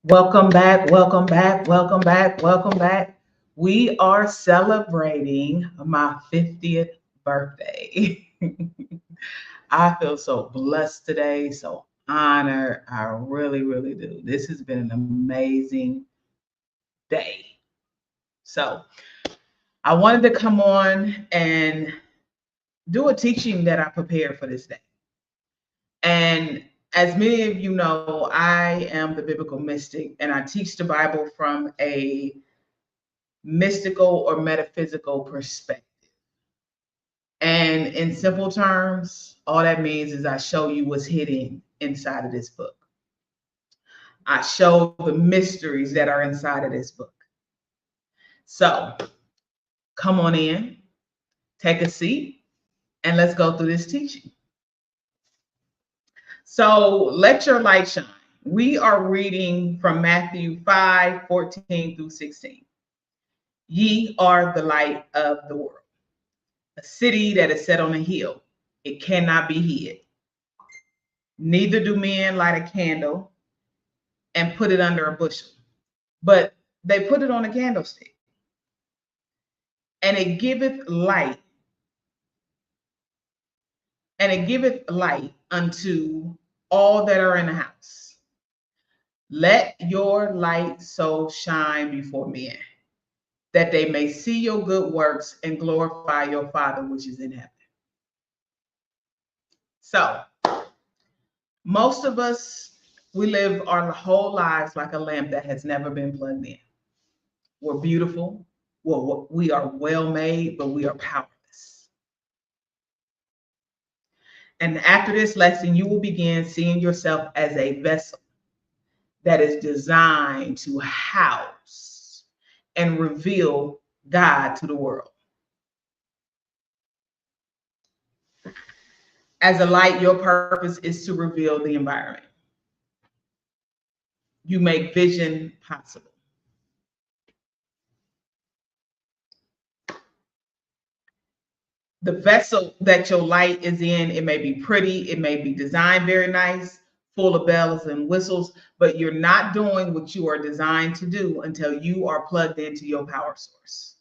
Welcome back, welcome back, welcome back, welcome back. We are celebrating my 50th birthday. I feel so blessed today, so honored. I really, really do. This has been an amazing day. So, I wanted to come on and do a teaching that I prepared for this day. And as many of you know, I am the biblical mystic and I teach the Bible from a mystical or metaphysical perspective. And in simple terms, all that means is I show you what's hidden inside of this book. I show the mysteries that are inside of this book. So come on in, take a seat, and let's go through this teaching. So let your light shine. We are reading from Matthew 5:14 through 16. Ye are the light of the world. A city that is set on a hill, it cannot be hid. Neither do men light a candle and put it under a bushel, but they put it on a candlestick, and it giveth light unto all that are in the house. Let your light so shine before men, that they may see your good works and glorify your Father which is in heaven. So, most of us, we live our whole lives like a lamp that has never been plugged in. We're beautiful. Well, we are well made, but we are powerless. And after this lesson, you will begin seeing yourself as a vessel that is designed to house and reveal God to the world. As a light, your purpose is to reveal the environment. You make vision possible. The vessel that your light is in, it may be pretty, it may be designed very nice, full of bells and whistles, but you're not doing what you are designed to do until you are plugged into your power source.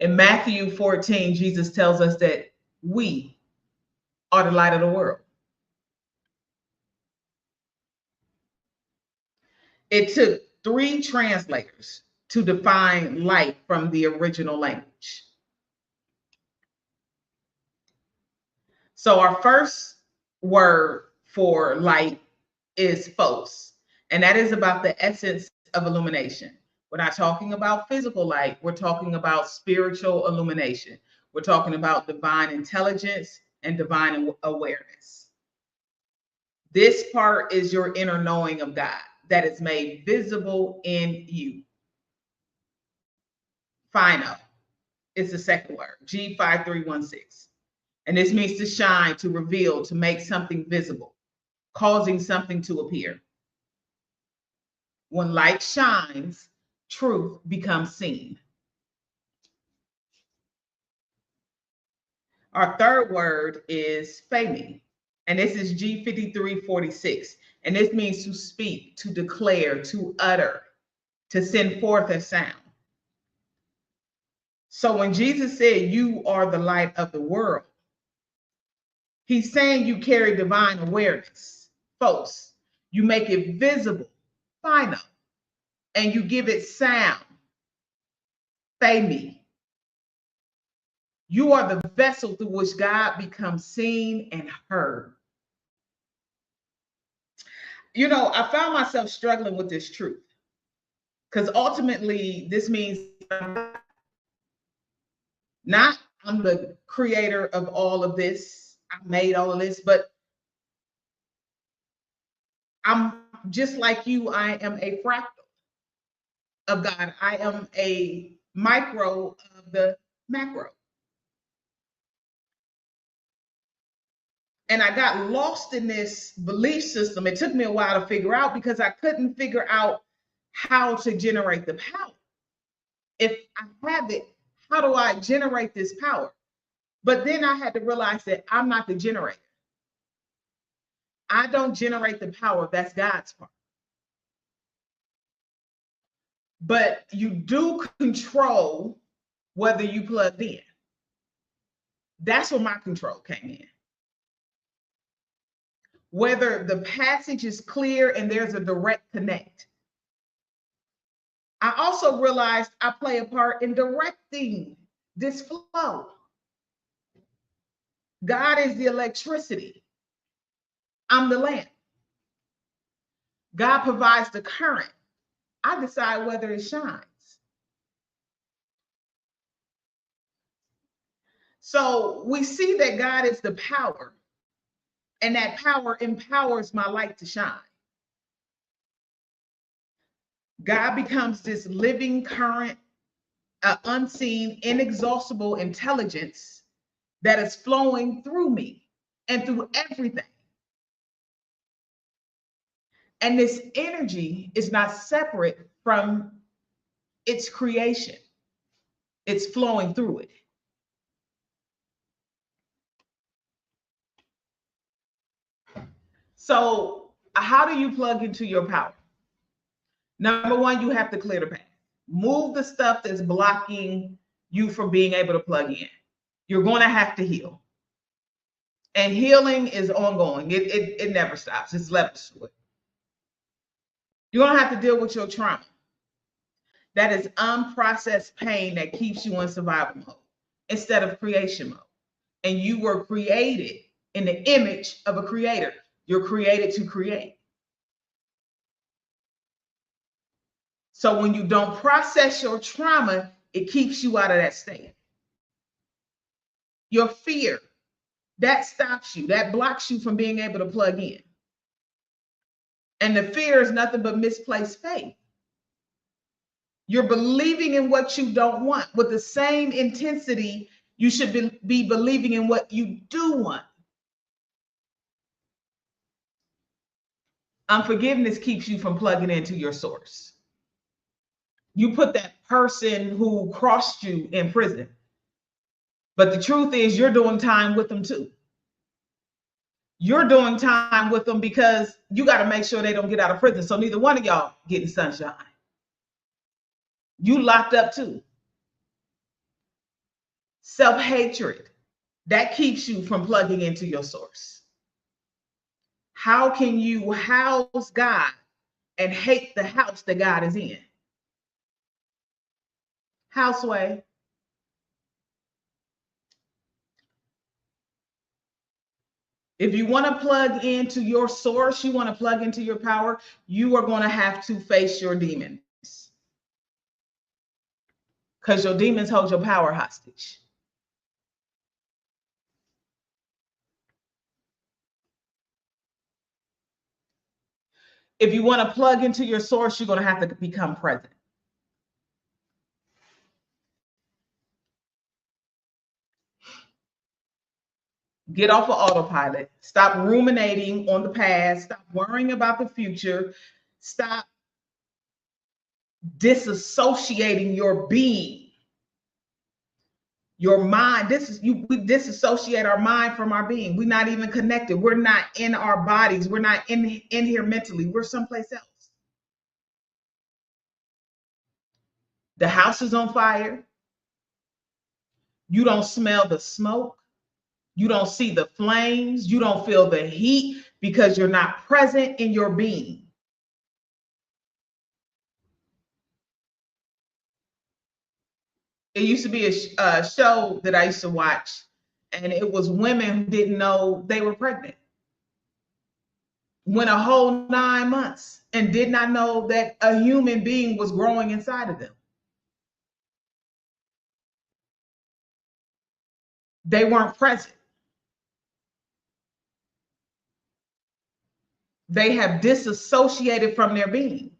In Matthew 14, Jesus tells us that we are the light of the world. It took 3 translators to define light from the original language. So our first word for light is phos, and that is about the essence of illumination. We're not talking about physical light, we're talking about spiritual illumination. We're talking about divine intelligence and divine awareness. This part is your inner knowing of God that is made visible in you. Final is the second word, G5316. And this means to shine, to reveal, to make something visible, causing something to appear. When light shines, truth becomes seen. Our third word is fame, and this is G5346. And this means to speak, to declare, to utter, to send forth a sound. So when Jesus said, you are the light of the world, he's saying you carry divine awareness, folks. You make it visible, final, and you give it sound, fame. You are the vessel through which God becomes seen and heard. You know, I found myself struggling with this truth because ultimately this means not I'm the creator of all of this, I made all of this, but I'm just like you, I am a fractal of God. I am a micro of the macro. And I got lost in this belief system. It took me a while to figure out because I couldn't figure out how to generate the power. If I have it, how do I generate this power? But then I had to realize that I'm not the generator. I don't generate the power. That's God's part. But you do control whether you plugged in. That's where my control came in. Whether the passage is clear and there's a direct connect. I also realized I play a part in directing this flow. God is the electricity. I'm the lamp. God provides the current. I decide whether it shines. So we see that God is the power, and that power empowers my light to shine. God becomes this living, current, unseen, inexhaustible intelligence that is flowing through me and through everything. And this energy is not separate from its creation, it's flowing through it. So, how do you plug into your power? Number one, you have to clear the path. Move the stuff that's blocking you from being able to plug in. You're going to have to heal. And healing is ongoing. It never stops. It's levels to it. You're going to have to deal with your trauma. That is unprocessed pain that keeps you in survival mode instead of creation mode. And you were created in the image of a creator. You're created to create. So when you don't process your trauma, it keeps you out of that state. Your fear, that stops you, that blocks you from being able to plug in. And the fear is nothing but misplaced faith. You're believing in what you don't want with the same intensity you should be believing in what you do want. Unforgiveness keeps you from plugging into your source. You put that person who crossed you in prison, but the truth is you're doing time with them too. You're doing time with them because you got to make sure they don't get out of prison. So neither one of y'all getting sunshine. You locked up too. Self-hatred, that keeps you from plugging into your source. How can you house God and hate the house that God is in? Houseway. If you want to plug into your source, you want to plug into your power, you are going to have to face your demons. Because your demons hold your power hostage. If you want to plug into your source, you're going to have to become present. Get off of autopilot. Stop ruminating on the past. Stop worrying about the future. Stop disassociating your being, your mind. We disassociate our mind from our being. We're not even connected. We're not in our bodies. We're not in here mentally. We're someplace else. The house is on fire. You don't smell the smoke. You don't see the flames. You don't feel the heat because you're not present in your being. It used to be a show that I used to watch, and it was women who didn't know they were pregnant. Went a whole 9 months and did not know that a human being was growing inside of them. They weren't present. They have disassociated from their being.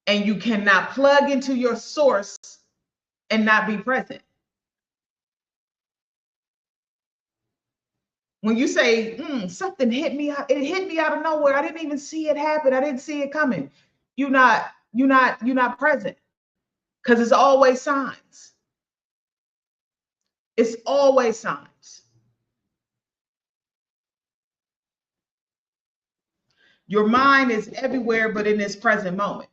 And you cannot plug into your source and not be present. When you say, something hit me out, it hit me out of nowhere. I didn't even see it happen. I didn't see it coming. You're not present. Because it's always signs. It's always signs. Your mind is everywhere but in this present moment.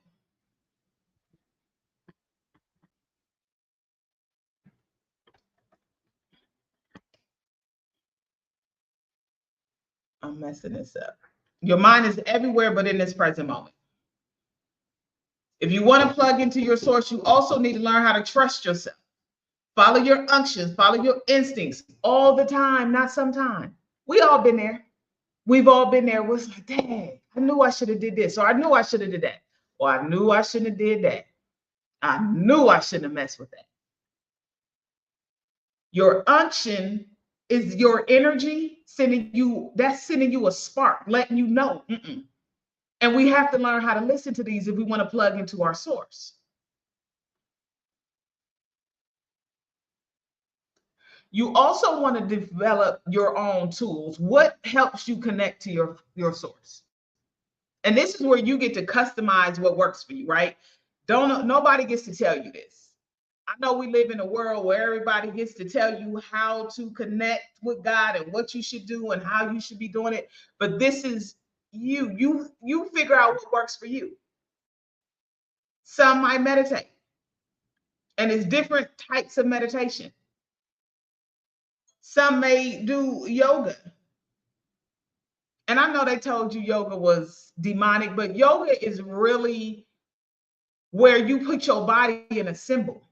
I'm messing this up. Your mind is everywhere but in this present moment. If you want to plug into your source, you also need to learn how to trust yourself. Follow your unctions, follow your instincts all the time, not sometime. We all been there. We've all been there. Was like, dang, I knew I should have did this, or I knew I should have did that, or I knew I shouldn't have did that. I knew I shouldn't have messed with that. Your unction is your energy sending you, that's sending you a spark, letting you know. And we have to learn how to listen to these if we want to plug into our source. You also want to develop your own tools. What helps you connect to your source? And this is where you get to customize what works for you, right? Nobody gets to tell you this. I know we live in a world where everybody gets to tell you how to connect with God and what you should do and how you should be doing it. But this is you. You figure out what works for you. Some might meditate, and it's different types of meditation. Some may do yoga. And I know they told you yoga was demonic, but yoga is really where you put your body in a symbol.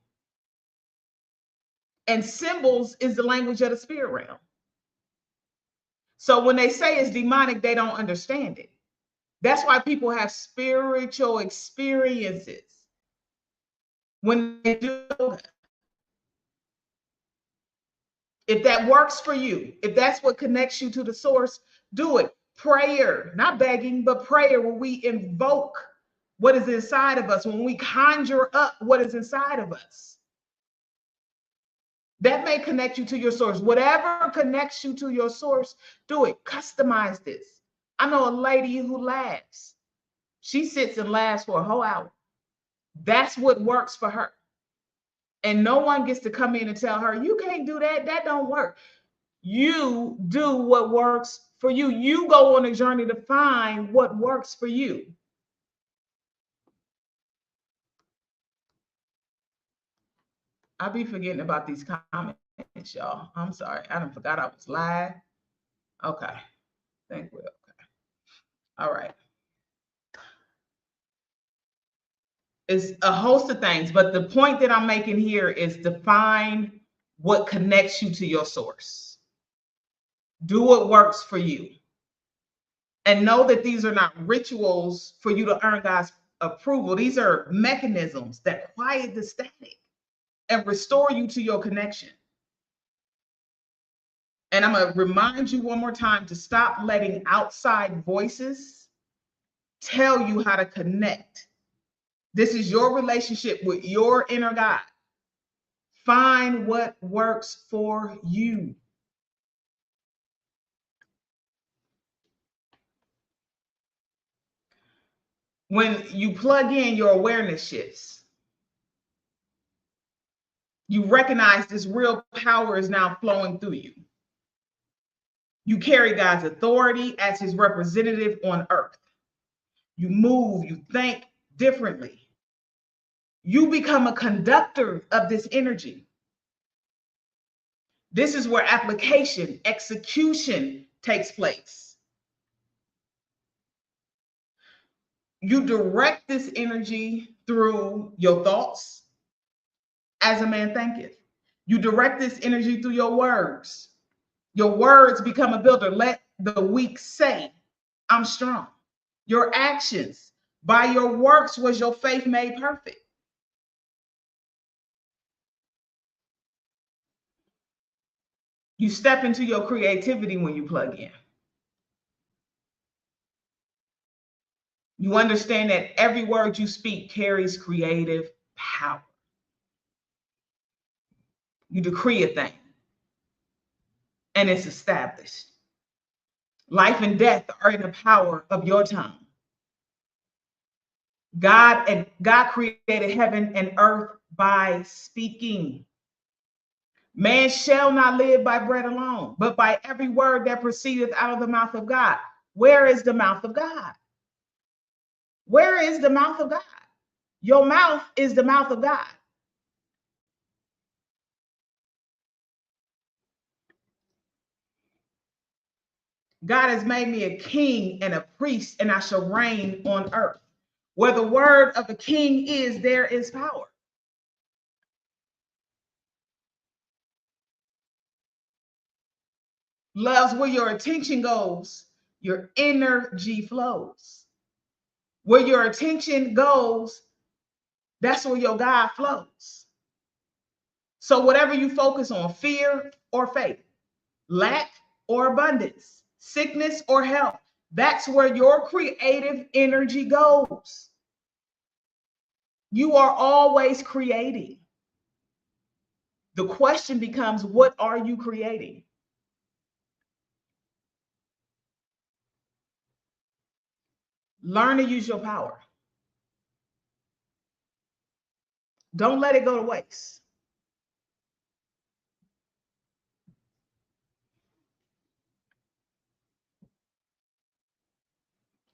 And symbols is the language of the spirit realm. So when they say it's demonic, they don't understand it. That's why people have spiritual experiences when they do yoga. If that works for you, if that's what connects you to the source, do it. Prayer, not begging, but prayer, where we invoke what is inside of us, when we conjure up what is inside of us. That may connect you to your source. Whatever connects you to your source, do it. Customize this. I know a lady who laughs. She sits and laughs for a whole hour. That's what works for her. And no one gets to come in and tell her, you can't do that. That don't work. You do what works for you. You go on a journey to find what works for you. I be forgetting about these comments, y'all. I'm sorry. I done forgot I was live. Okay. Think we're okay. All right. It's a host of things, but the point that I'm making here is define what connects you to your source. Do what works for you. And know that these are not rituals for you to earn God's approval. These are mechanisms that quiet the static and restore you to your connection. And I'm going to remind you one more time to stop letting outside voices tell you how to connect. This is your relationship with your inner God. Find what works for you. When you plug in, your awareness shifts. You recognize this real power is now flowing through you. You carry God's authority as his representative on earth. You move, you think differently. You become a conductor of this energy. This is where application, execution takes place. You direct this energy through your thoughts, as a man thinketh. You direct this energy through your words. Your words become a builder. Let the weak say, I'm strong. Your actions, by your works was your faith made perfect. You step into your creativity when you plug in. You understand that every word you speak carries creative power. You decree a thing, and it's established. Life and death are in the power of your tongue. God created heaven and earth by speaking. Man shall not live by bread alone, but by every word that proceedeth out of the mouth of God. Where is the mouth of God? Where is the mouth of God? Your mouth is the mouth of God. God has made me a king and a priest, and I shall reign on earth. Where the word of the king is, there is power. Loves, where your attention goes, your energy flows. Where your attention goes, that's where your God flows. So whatever you focus on, fear or faith, lack or abundance, sickness or health, that's where your creative energy goes. You are always creating. The question becomes, what are you creating? Learn to use your power. Don't let it go to waste.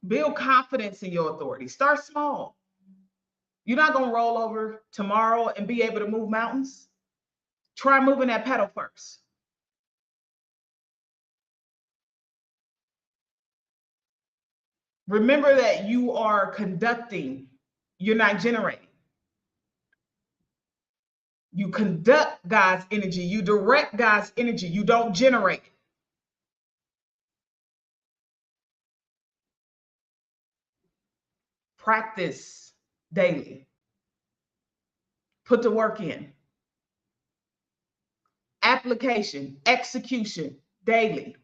Build confidence in your authority. Start small. You're not going to roll over tomorrow and be able to move mountains. Try moving that pedal first. Remember that you are conducting, you're not generating. You conduct God's energy, you direct God's energy, you don't generate. Practice daily. Put the work in. Application, execution daily.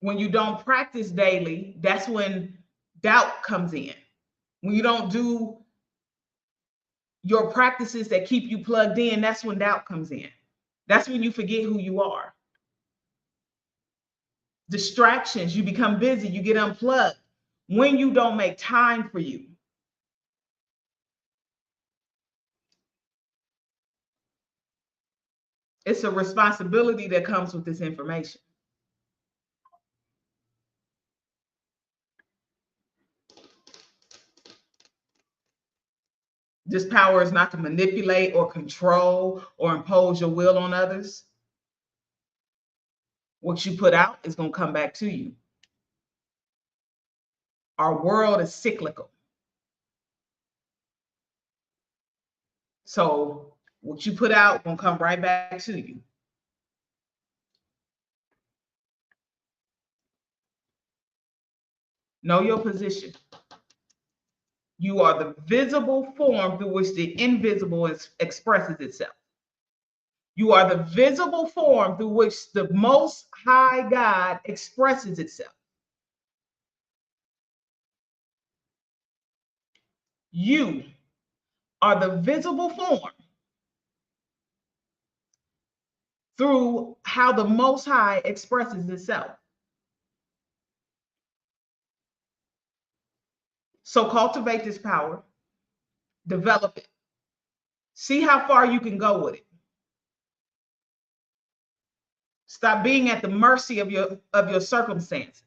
When you don't practice daily, that's when doubt comes in. When you don't do your practices that keep you plugged in, that's when doubt comes in. That's when you forget who you are. Distractions, you become busy, you get unplugged. When you don't make time for you, it's a responsibility that comes with this information. This power is not to manipulate or control or impose your will on others. What you put out is going to come back to you. Our world is cyclical. So what you put out going to come right back to you. Know your position. You are the visible form through which the invisible expresses itself. You are the visible form through which the Most High God expresses itself. You are the visible form through how the Most High expresses itself. So cultivate this power, develop it, see how far you can go with it. Stop being at the mercy of your circumstances.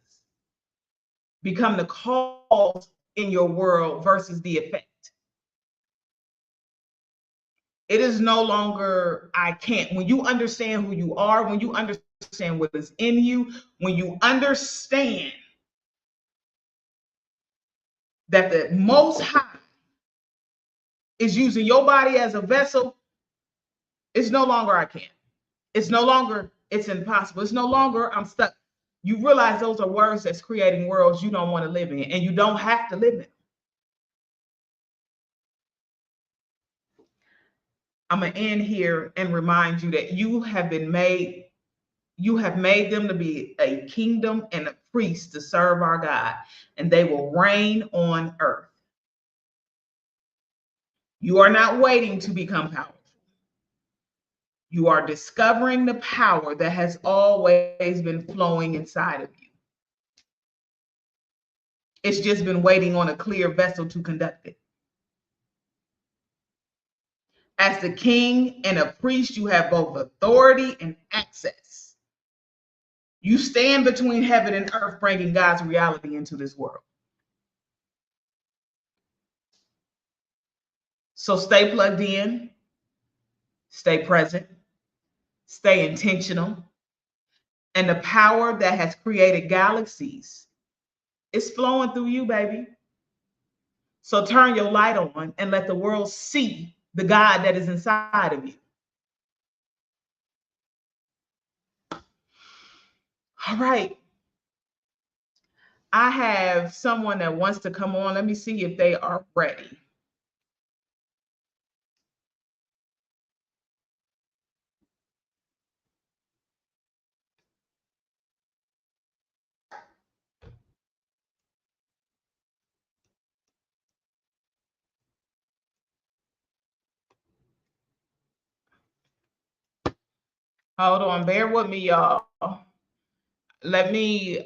Become the cause in your world versus the effect. It is no longer I can't. When you understand who you are, when you understand what is in you, when you understand that the Most High is using your body as a vessel, it's no longer I can't. It's no longer it's impossible. It's no longer I'm stuck. You realize those are words that's creating worlds you don't want to live in, and you don't have to live in. I'm going to end here and remind you that you have made them to be a kingdom and a priest to serve our God, and they will reign on earth. You are not waiting to become powerful. You are discovering the power that has always been flowing inside of you. It's just been waiting on a clear vessel to conduct it. As the king and a priest, you have both authority and access. You stand between heaven and earth, bringing God's reality into this world. So stay plugged in, stay present, stay intentional. And the power that has created galaxies is flowing through you, baby. So turn your light on and let the world see the God that is inside of you. All right. I have someone that wants to come on. Let me see if they are ready. Hold on, bear with me, y'all. Let me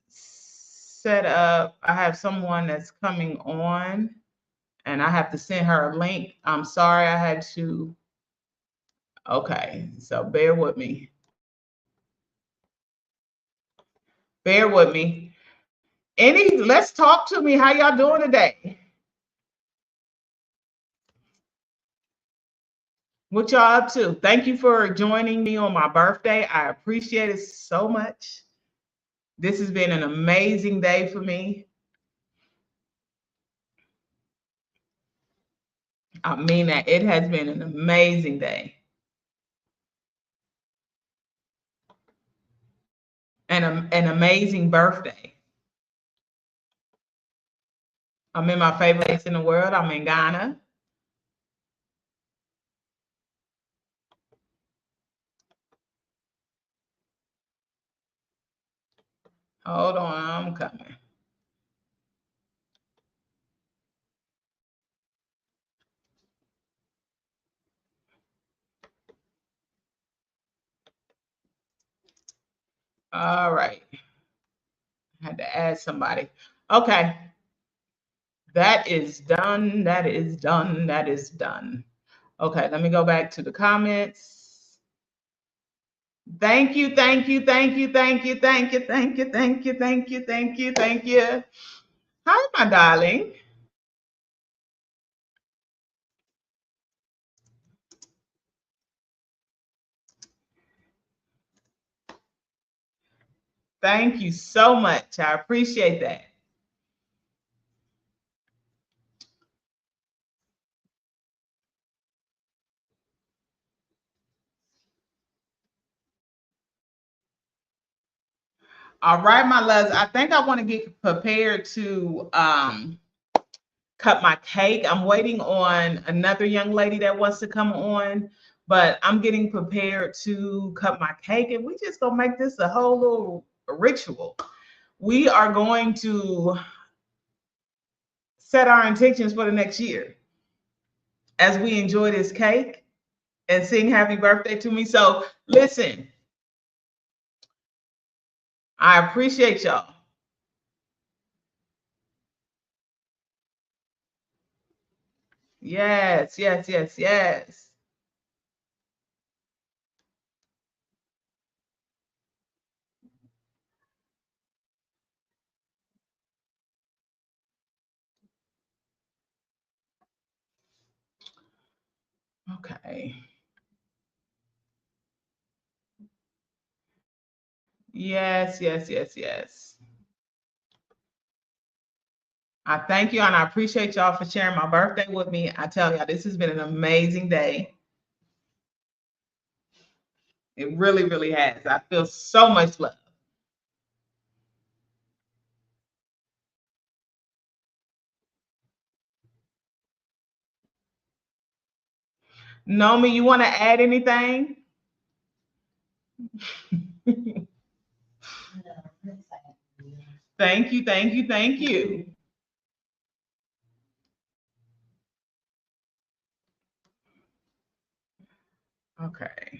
set up. I have someone that's coming on, and I have to send her a link. I'm sorry, I had to. Okay, so bear with me. Bear with me. Let's talk to me. How y'all doing today? What y'all up to? Thank you for joining me on my birthday. I appreciate it so much. This has been an amazing day for me. I mean that it has been an amazing day. And an amazing birthday. I'm in my favorite place in the world. I'm in Ghana. Hold on, I'm coming. All right. I had to add somebody. Okay. That is done. That is done. That is done. Okay, let me go back to the comments. Thank you, thank you, thank you, thank you, thank you, thank you, thank you, thank you, thank you, thank you. Hi, my darling. Thank you so much. I appreciate that. All right, my loves. I think I want to get prepared to cut my cake. I'm waiting on another young lady that wants to come on, but I'm getting prepared to cut my cake, and we just gonna make this a whole little ritual. We are going to set our intentions for the next year as we enjoy this cake and sing happy birthday to me. So listen, I appreciate y'all. Yes, yes, yes, yes. Okay. Yes, yes, yes, yes. I thank you and I appreciate y'all for sharing my birthday with me. I tell y'all, this has been an amazing day. It really, really has. I feel so much love. Nomi, you want to add anything? Thank you, thank you, thank you. Okay.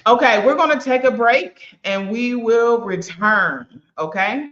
Okay, we're going to take a break and we will return. Okay.